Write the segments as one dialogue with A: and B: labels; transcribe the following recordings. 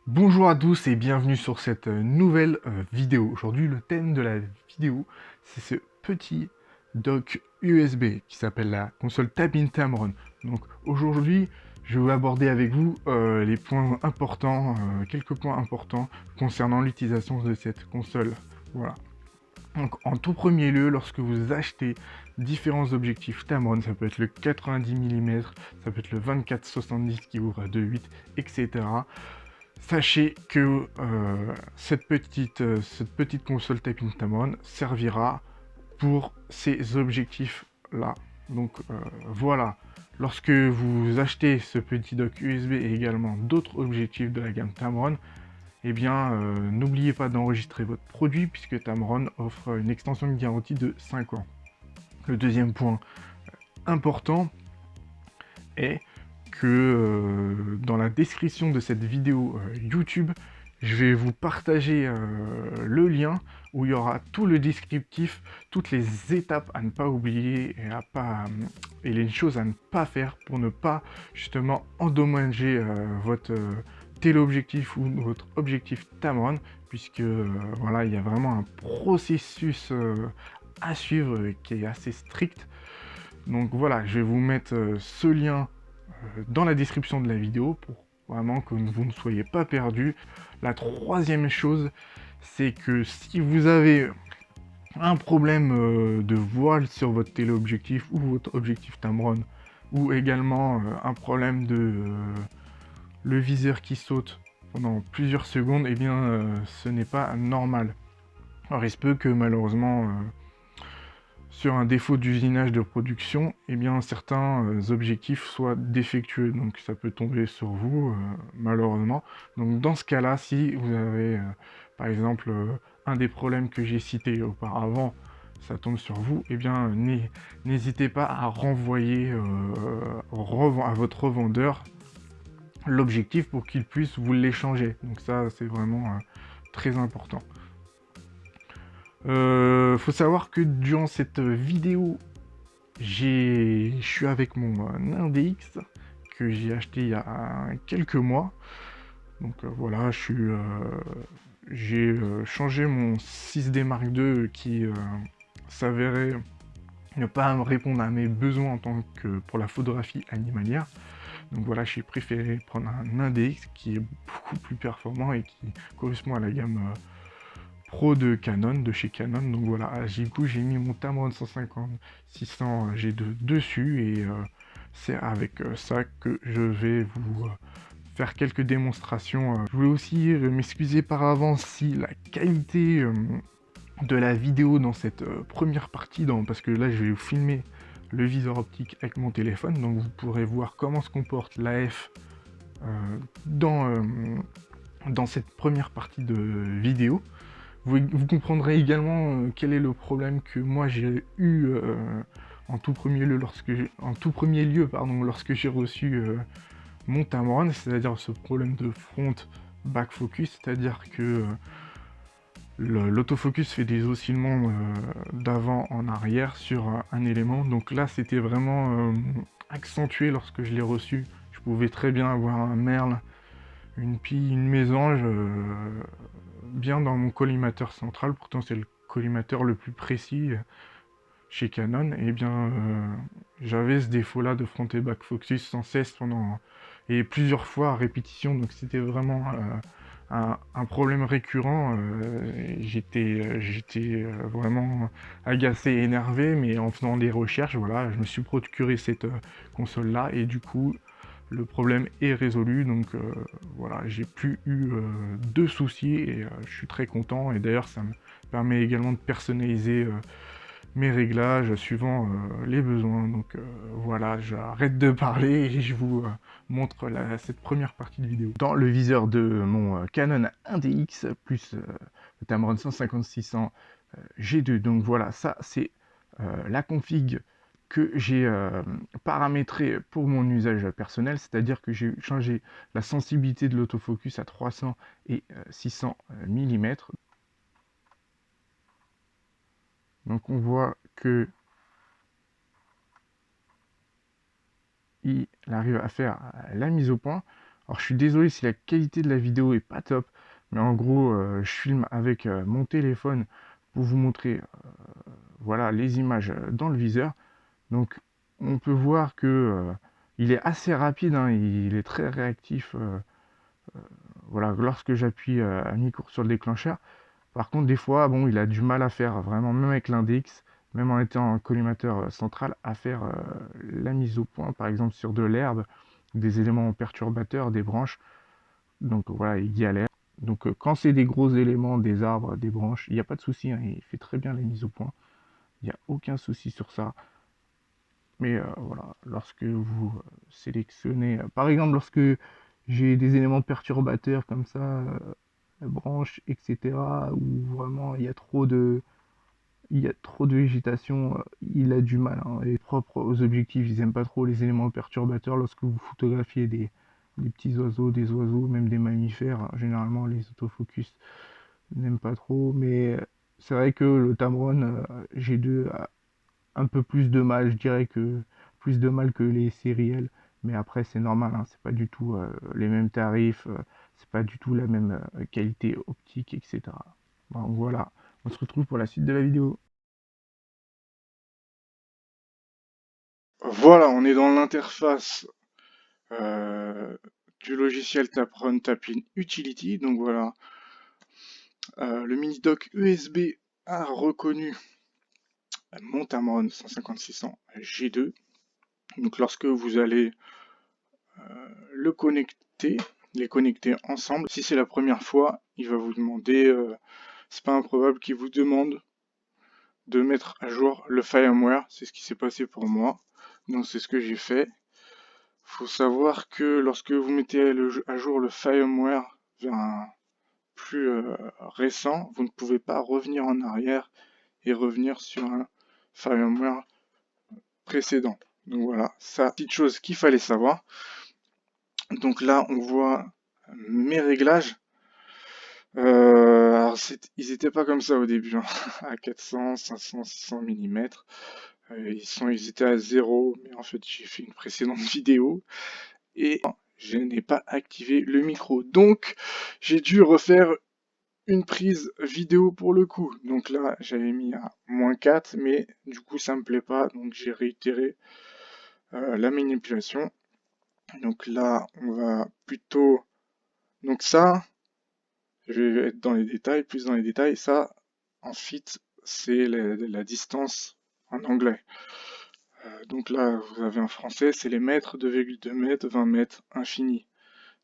A: Bonjour à tous et bienvenue sur cette nouvelle vidéo. Aujourd'hui, le thème de la vidéo, c'est ce petit dock USB qui s'appelle la console Tabin Tamron. Donc aujourd'hui, je vais aborder avec vous les points importants, quelques points importants concernant l'utilisation de cette console. Voilà. Donc en tout premier lieu, lorsque vous achetez différents objectifs Tamron, ça peut être le 90 mm, ça peut être le 24-70 qui ouvre à 2.8, etc. Sachez que cette petite console Typing Tamron servira pour ces objectifs-là. Donc voilà, lorsque vous achetez ce petit dock USB et également d'autres objectifs de la gamme Tamron, eh bien n'oubliez pas d'enregistrer votre produit puisque Tamron offre une extension de garantie de 5 ans. Le deuxième point important est que dans la description de cette vidéo YouTube, je vais vous partager le lien où il y aura tout le descriptif, toutes les étapes à ne pas oublier et les choses à ne pas faire pour ne pas justement endommager votre téléobjectif ou votre objectif Tamron, puisque voilà, il y a vraiment un processus à suivre qui est assez strict. Donc voilà, je vais vous mettre ce lien dans la description de la vidéo pour vraiment que vous ne soyez pas perdus. La troisième chose, c'est que si vous avez un problème de voile sur votre téléobjectif ou votre objectif Tamron, ou également un problème de le viseur qui saute pendant plusieurs secondes, eh bien ce n'est pas normal. Alors il se peut que malheureusement sur un défaut d'usinage de production, eh bien certains objectifs soient défectueux, donc ça peut tomber sur vous, malheureusement. Donc dans ce cas-là, si vous avez, par exemple, un des problèmes que j'ai cités auparavant, ça tombe sur vous, eh bien n'hésitez pas à renvoyer à votre revendeur l'objectif pour qu'il puisse vous l'échanger. Donc ça, c'est vraiment très important. Faut savoir que durant cette vidéo, je suis avec mon Index que j'ai acheté il y a quelques mois. Donc voilà, j'ai changé mon 6D Mark II qui s'avérait ne pas me répondre à mes besoins en tant que pour la photographie animalière. Donc voilà, j'ai préféré prendre un Index qui est beaucoup plus performant et qui correspond à la gamme Pro de Canon, de chez Canon. Donc voilà, du coup j'ai mis mon Tamron 150-600 G2 dessus et c'est avec ça que je vais vous faire quelques démonstrations. Je voulais aussi m'excuser par avance si la qualité de la vidéo dans cette première partie, parce que là je vais vous filmer le viseur optique avec mon téléphone, donc vous pourrez voir comment se comporte l'AF dans, dans cette première partie de vidéo. Vous comprendrez également quel est le problème que moi j'ai eu en tout premier lieu lorsque j'ai reçu mon Tamron, c'est-à-dire ce problème de front back focus, c'est-à-dire que l'autofocus fait des oscillements d'avant en arrière sur un élément. Donc là, c'était vraiment accentué lorsque je l'ai reçu. Je pouvais très bien avoir un merle, une pie, une mésange bien dans mon collimateur central. Pourtant, c'est le collimateur le plus précis chez Canon. Et bien, j'avais ce défaut-là de front et back focus sans cesse et plusieurs fois à répétition. Donc c'était vraiment un problème récurrent. J'étais vraiment agacé et énervé, mais en faisant des recherches, voilà, je me suis procuré cette console-là et du coup, le problème est résolu. Donc voilà, j'ai plus eu de soucis et je suis très content. Et d'ailleurs, ça me permet également de personnaliser mes réglages suivant les besoins. Donc voilà, j'arrête de parler et je vous montre cette première partie de vidéo. Dans le viseur de mon Canon 1DX plus le Tamron 150-600 G2. Donc voilà, ça c'est la config que j'ai paramétré pour mon usage personnel, c'est-à-dire que j'ai changé la sensibilité de l'autofocus à 300 et 600 mm. Donc on voit que il arrive à faire la mise au point. Alors je suis désolé si la qualité de la vidéo est pas top, mais en gros je filme avec mon téléphone pour vous montrer voilà, les images dans le viseur. Donc on peut voir que il est assez rapide, hein, il est très réactif. Voilà, lorsque j'appuie à mi-court sur le déclencheur. Par contre, des fois, bon, il a du mal à faire, vraiment, même avec l'index, même en étant un collimateur central, à faire la mise au point, par exemple sur de l'herbe, des éléments perturbateurs, des branches. Donc voilà, il galère. Donc quand c'est des gros éléments, des arbres, des branches, il n'y a pas de souci, hein, il fait très bien la mise au point. Il n'y a aucun souci sur ça. Mais voilà, lorsque vous sélectionnez, par exemple, lorsque j'ai des éléments perturbateurs comme ça, branches, etc., où vraiment il y a trop de végétation, il a du mal, hein, et propre aux objectifs, ils aiment pas trop les éléments perturbateurs lorsque vous photographiez des petits oiseaux, des oiseaux, même des mammifères, hein. Généralement les autofocus n'aiment pas trop, mais c'est vrai que le Tamron G2 a un peu plus de mal, je dirais que plus de mal que les sériels, mais après c'est normal, hein, c'est pas du tout les mêmes tarifs, c'est pas du tout la même qualité optique, etc. Bon, voilà, on se retrouve pour la suite de la vidéo. Voilà, on est dans l'interface euh, du logiciel Tamron Taplin Utility. Donc voilà, le mini dock USB a reconnu mon Tamron 150-600 G2. Donc lorsque vous allez le connecter, les connecter ensemble, si c'est la première fois, il va vous demander, c'est pas improbable qu'il vous demande de mettre à jour le firmware. C'est ce qui s'est passé pour moi. Donc c'est ce que j'ai fait. Faut savoir que lorsque vous mettez à jour le firmware vers un plus récent, vous ne pouvez pas revenir en arrière et revenir sur un firmware précédent. Donc voilà, ça, petite chose qu'il fallait savoir. Donc là, on voit mes réglages. Alors ils étaient pas comme ça au début, hein, à 400, 500, 600 mm. Ils étaient à 0, mais en fait j'ai fait une précédente vidéo et je n'ai pas activé le micro. Donc j'ai dû refaire une prise vidéo pour le coup. Donc là j'avais mis à -4, mais du coup ça me plaît pas, donc j'ai réitéré la manipulation. Donc là on va plutôt... Donc ça, je vais être dans les détails, plus dans les détails. Ça, en fit, c'est la distance en anglais. Donc là, vous avez en français, c'est les mètres, 2,2 mètres, 20 mètres, infini.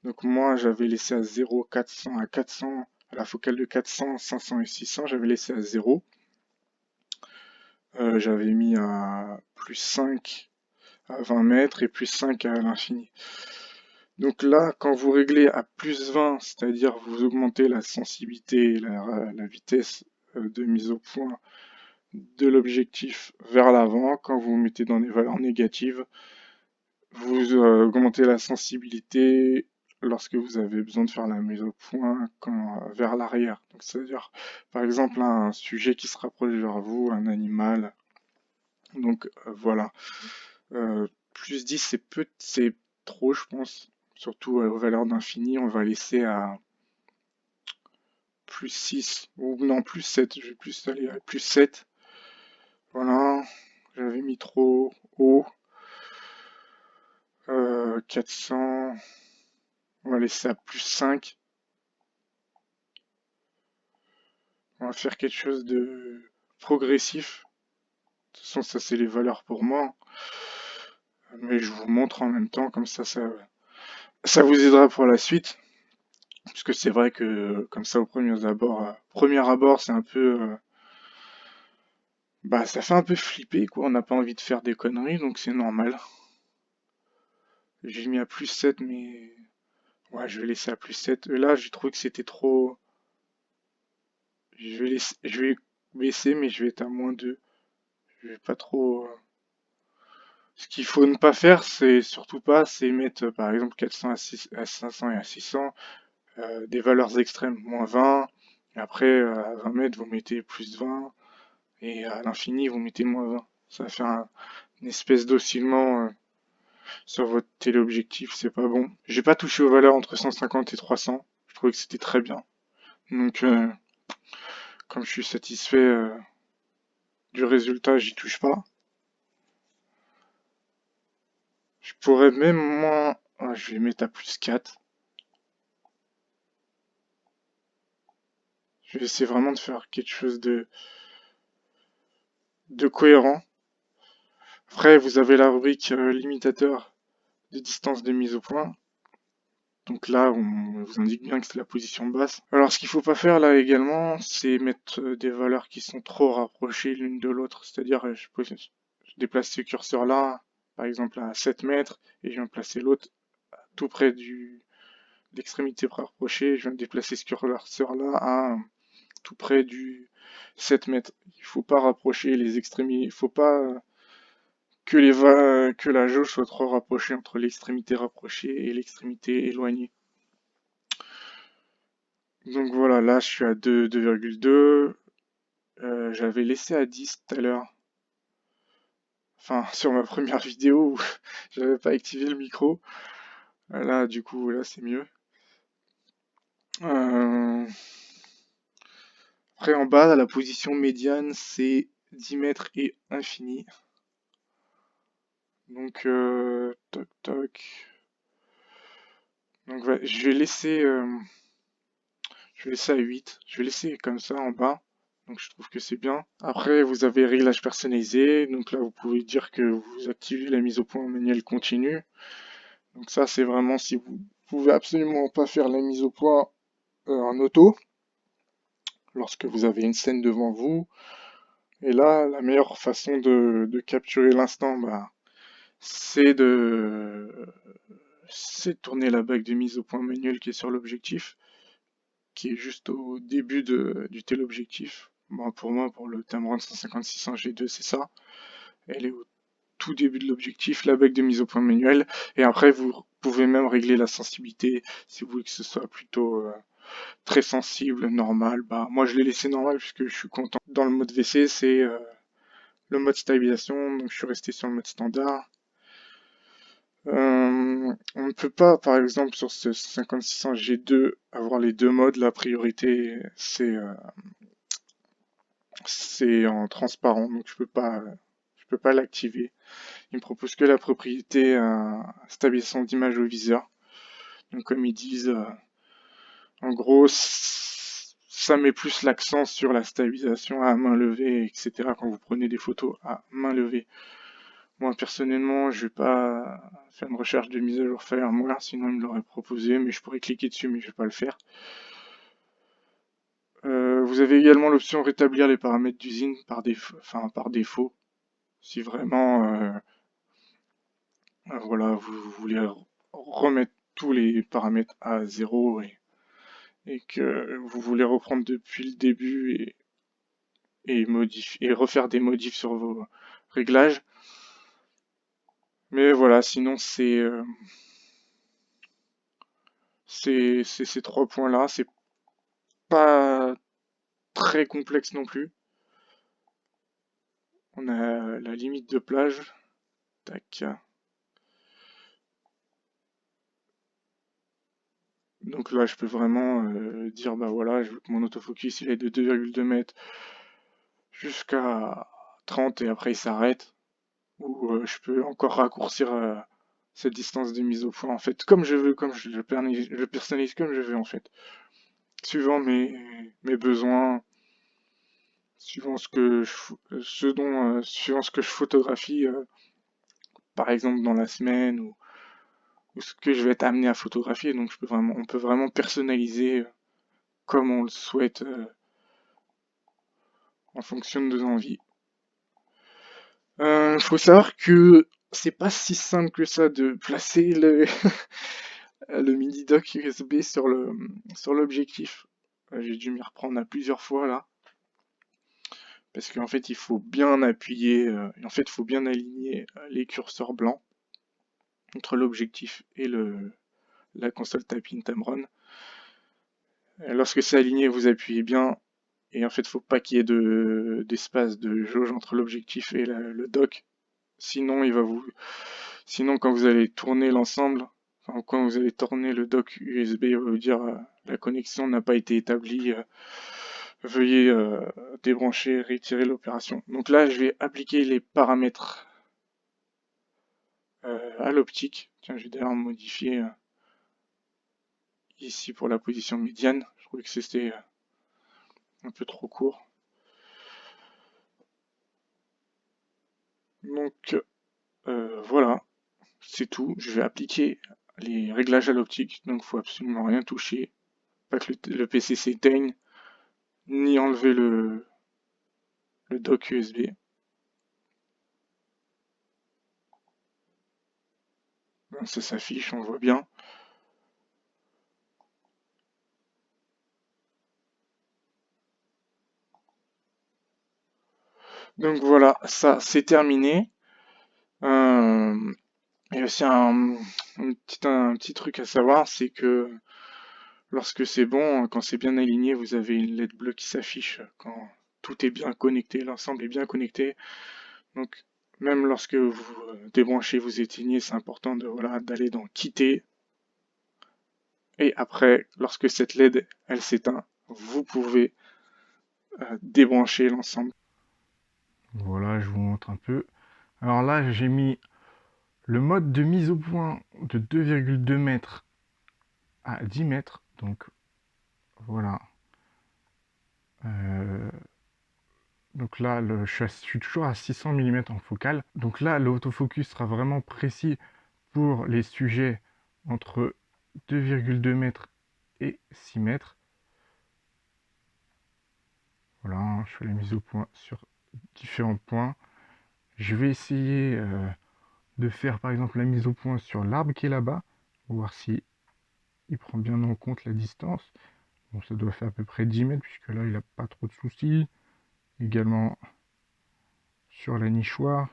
A: Donc moi, j'avais laissé à 0, 400 à 400, à la focale de 400, 500 et 600, j'avais laissé à 0. J'avais mis à plus 5 à 20 mètres et plus 5 à l'infini. Donc là, quand vous réglez à plus 20, c'est-à-dire vous augmentez la sensibilité, la vitesse de mise au point de l'objectif vers l'avant, quand vous mettez dans des valeurs négatives, vous augmentez la sensibilité lorsque vous avez besoin de faire la mise au point vers l'arrière. Donc c'est-à-dire, par exemple, un sujet qui se rapproche vers vous, un animal. Donc voilà. Plus 10, c'est trop, je pense. Surtout aux valeurs d'infini, on va laisser à plus 6, ou non, plus 7, je vais plus aller à plus 7. Voilà, j'avais mis trop haut. 400, on va laisser à plus 5. On va faire quelque chose de progressif. De toute façon, ça c'est les valeurs pour moi. Mais je vous montre en même temps, comme ça vous aidera pour la suite. Parce que c'est vrai que comme ça au premier abord, c'est un peu... bah ça fait un peu flipper quoi, on n'a pas envie de faire des conneries, donc c'est normal. J'ai mis à plus 7, mais... Ouais, je vais laisser à plus 7. Là, j'ai trouvé que c'était trop... Je vais baisser, mais je vais être à -2. Je vais pas trop... Ce qu'il faut ne pas faire, c'est surtout pas, c'est mettre par exemple 400 à 500 et à 600, des valeurs extrêmes, -20, et après à 20 mètres vous mettez plus 20, et à l'infini vous mettez -20. Ça va faire une espèce d'oscillement sur votre téléobjectif, c'est pas bon. J'ai pas touché aux valeurs entre 150 et 300. Je trouvais que c'était très bien. Donc, comme je suis satisfait du résultat, j'y touche pas. Je pourrais même moins... Ouais, je vais mettre à plus 4. Je vais essayer vraiment de faire quelque chose de cohérent. Après, vous avez la rubrique limitateur de distance de mise au point. Donc là, on vous indique bien que c'est la position basse. Alors, ce qu'il faut pas faire là également, c'est mettre des valeurs qui sont trop rapprochées l'une de l'autre. C'est-à-dire, je déplace ce curseur là, par exemple à 7 mètres, et je viens placer l'autre tout près de l'extrémité rapprochée. Je viens déplacer ce curseur là à tout près du 7 mètres. Il faut pas rapprocher les extrémités. Il faut pas que la jauge soit trop rapprochée entre l'extrémité rapprochée et l'extrémité éloignée. Donc voilà, là je suis à 2,2. J'avais laissé à 10 tout à l'heure. Enfin, sur ma première vidéo où j'avais pas activé le micro. Là, du coup, là c'est mieux. Euh, Après, en bas, la position médiane, c'est 10 mètres et infini. Donc, toc toc. Donc, ouais, je vais laisser à 8. Je vais laisser comme ça en bas. Donc, je trouve que c'est bien. Après, vous avez réglage personnalisé. Donc là, vous pouvez dire que vous activez la mise au point manuel continue. Donc ça, c'est vraiment si vous pouvez absolument pas faire la mise au point en auto lorsque vous avez une scène devant vous. Et là, la meilleure façon de capturer l'instant, bah, c'est de tourner la bague de mise au point manuel qui est sur l'objectif, qui est juste au début du téléobjectif. Bon, pour moi, pour le Tamron 150-600 G2, c'est ça. Elle est au tout début de l'objectif, la bague de mise au point manuel. Et après, vous pouvez même régler la sensibilité si vous voulez que ce soit plutôt très sensible, normal. Bah, moi, je l'ai laissé normal puisque je suis content. Dans le mode VC, c'est le mode stabilisation, donc je suis resté sur le mode standard. On ne peut pas, par exemple, sur ce 5600 G2, avoir les deux modes. La priorité, c'est en transparent, donc je peux pas l'activer. Il me propose que la propriété stabilisation d'image au viseur. Donc, comme ils disent, en gros, ça met plus l'accent sur la stabilisation à main levée, etc. quand vous prenez des photos à main levée. Moi, personnellement, je vais pas faire une recherche de mise à jour firmware, sinon il me l'aurait proposé, mais je pourrais cliquer dessus, mais je vais pas le faire. Vous avez également l'option rétablir les paramètres d'usine par défaut, si vraiment, voilà, vous voulez remettre tous les paramètres à zéro et que vous voulez reprendre depuis le début et refaire des modifs sur vos réglages. Mais voilà, sinon c'est ces trois points-là. C'est pas très complexe non plus. On a la limite de plage. Tac. Donc là, je peux vraiment dire, bah voilà, je veux que mon autofocus il est de 2,2 mètres jusqu'à 30 et après il s'arrête. Ou je peux encore raccourcir cette distance de mise au point en fait, comme je veux, comme je le personnalise comme je veux en fait. Suivant mes besoins, suivant suivant ce que je photographie, par exemple dans la semaine ou ce que je vais être amené à photographier. Donc on peut vraiment personnaliser comme on le souhaite en fonction de nos envies. Faut savoir que c'est pas si simple que ça de placer le mini dock USB sur l'objectif. J'ai dû m'y reprendre à plusieurs fois là. Parce qu'en fait, il faut bien appuyer, en fait, il faut bien aligner les curseurs blancs entre l'objectif et la console Tapin Tamron. Lorsque c'est aligné, vous appuyez bien. Et en fait, il ne faut pas qu'il y ait d'espace de jauge entre l'objectif et le dock. Sinon, Sinon, quand vous allez tourner l'ensemble, enfin, quand vous allez tourner le dock USB, il va vous dire la connexion n'a pas été établie, veuillez débrancher, retirer l'opération. Donc là, je vais appliquer les paramètres à l'optique. Tiens, je vais d'ailleurs modifier ici pour la position médiane. Je trouvais que c'était un peu trop court. Donc voilà, c'est tout. Je vais appliquer les réglages à l'optique, donc il faut absolument rien toucher. Pas que le PC s'éteigne, ni enlever le dock USB. Ça s'affiche, on le voit bien. Donc voilà, ça c'est terminé. Et aussi un petit truc à savoir, c'est que lorsque c'est bon, quand c'est bien aligné, vous avez une LED bleue qui s'affiche quand tout est bien connecté, l'ensemble est bien connecté. Donc même lorsque vous débranchez, vous éteignez, c'est important de voilà d'aller dans quitter. Et après, lorsque cette LED elle s'éteint, vous pouvez débrancher l'ensemble. Voilà, je vous montre un peu. Alors là, j'ai mis le mode de mise au point de 2,2 mètres à 10 mètres. Donc voilà. Donc là, je suis toujours à 600 mm en focale. Donc là, l'autofocus sera vraiment précis pour les sujets entre 2,2 mètres et 6 mètres. Voilà, je fais la mise au point sur différents points. Je vais essayer de faire par exemple la mise au point sur l'arbre qui est là-bas, pour voir si il prend bien en compte la distance. Bon, ça doit faire à peu près 10 mètres, puisque là, il n'a pas trop de soucis. Également sur la nichoire,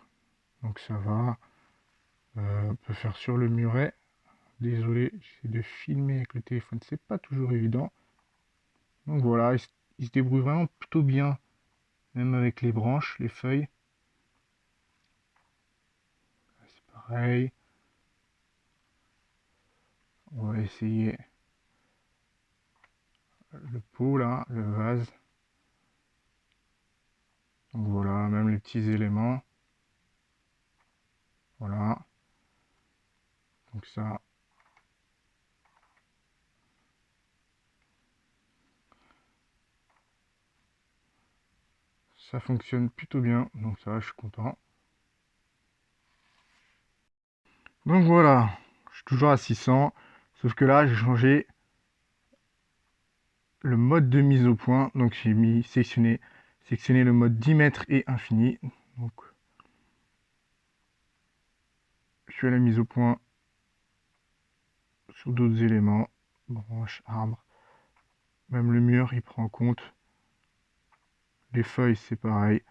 A: donc ça va. On peut faire sur le muret. Désolé, j'essaie de filmer avec le téléphone, c'est pas toujours évident. Donc voilà, il se débrouille vraiment plutôt bien, même avec les branches, les feuilles. C'est pareil. On va essayer le pot là, le vase. Donc voilà, même les petits éléments. Voilà. Donc ça fonctionne plutôt bien. Donc ça va, je suis content. Donc voilà, je suis toujours à 600. Sauf que là, j'ai changé le mode de mise au point. Donc j'ai mis sélectionner le mode 10 mètres et infini. Donc je fais la mise au point sur d'autres éléments, branches, arbres. Même le mur, il prend en compte. Les feuilles, c'est pareil.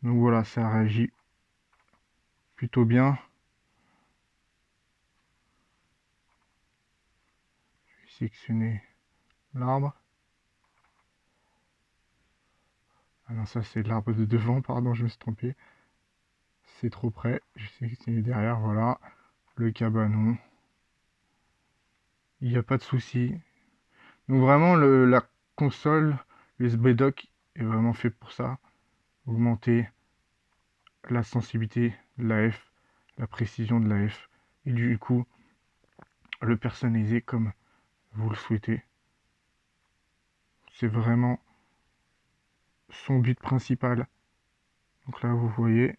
A: Donc voilà, ça réagit plutôt bien. Je vais sélectionner l'arbre. Ah non, ça c'est l'arbre de devant, pardon, je me suis trompé. C'est trop près. Je vais sélectionner derrière, voilà. Le cabanon. Il n'y a pas de souci. Donc vraiment, la console USB dock est vraiment fait pour ça. Augmenter la sensibilité de l'AF, la précision de l'AF, et du coup, le personnaliser comme vous le souhaitez. C'est vraiment son but principal. Donc là, vous voyez,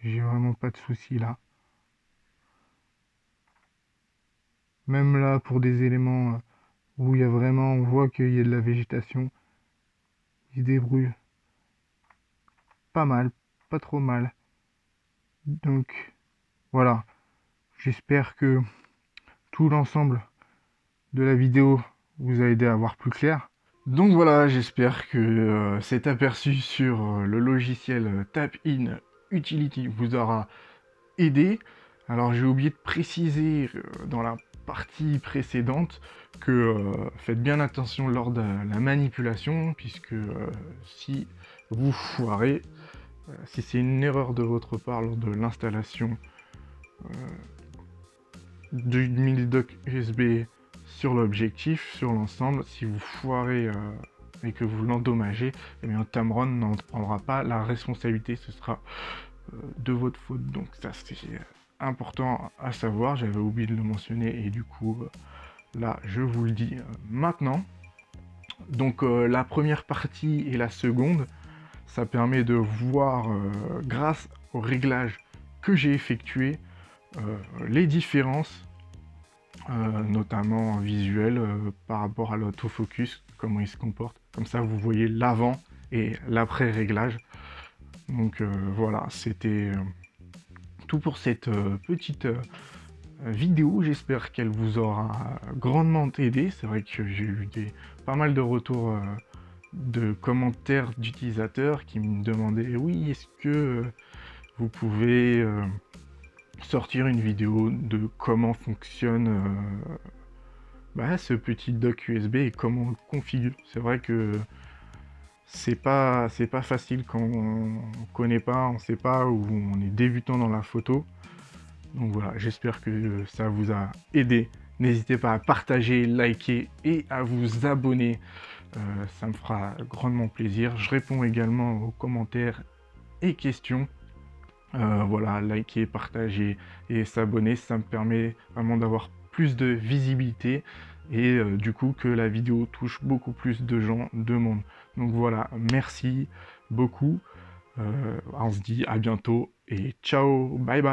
A: j'ai vraiment pas de soucis là. Même là, pour des éléments où il y a vraiment, on voit qu'il y a de la végétation, il se débrouille pas mal, pas trop mal. Donc voilà, j'espère que tout l'ensemble de la vidéo vous a aidé à voir plus clair. Donc voilà, j'espère que cet aperçu sur le logiciel TapIn Utility vous aura aidé. Alors j'ai oublié de préciser dans la partie précédente que faites bien attention lors de la manipulation, puisque si vous foirez, si c'est une erreur de votre part lors de l'installation du mini-dock USB sur l'objectif, sur l'ensemble, si vous foirez et que vous l'endommagez, eh bien Tamron n'en prendra pas la responsabilité, ce sera de votre faute. Donc ça c'est important à savoir, j'avais oublié de le mentionner et du coup là je vous le dis maintenant. Donc la première partie et la seconde, ça permet de voir grâce aux réglages que j'ai effectués les différences notamment visuelles par rapport à l'autofocus, comment il se comporte. Comme ça vous voyez l'avant et l'après réglage. Donc voilà, c'était tout pour cette petite vidéo. J'espère qu'elle vous aura grandement aidé. C'est vrai que j'ai eu pas mal de retours de commentaires d'utilisateurs qui me demandaient oui, est-ce que vous pouvez sortir une vidéo de comment fonctionne ce petit dock USB et comment on le configure. C'est vrai que c'est pas facile quand on connaît pas, on sait pas, ou on est débutant dans la photo. Donc voilà, j'espère que ça vous a aidé. N'hésitez pas à partager, liker et à vous abonner. Ça me fera grandement plaisir. Je réponds également aux commentaires et questions. Voilà, liker, partager et s'abonner, ça me permet vraiment d'avoir plus de visibilité et du coup que la vidéo touche beaucoup plus de gens, de monde. Donc voilà, merci beaucoup. On se dit à bientôt et ciao, bye bye.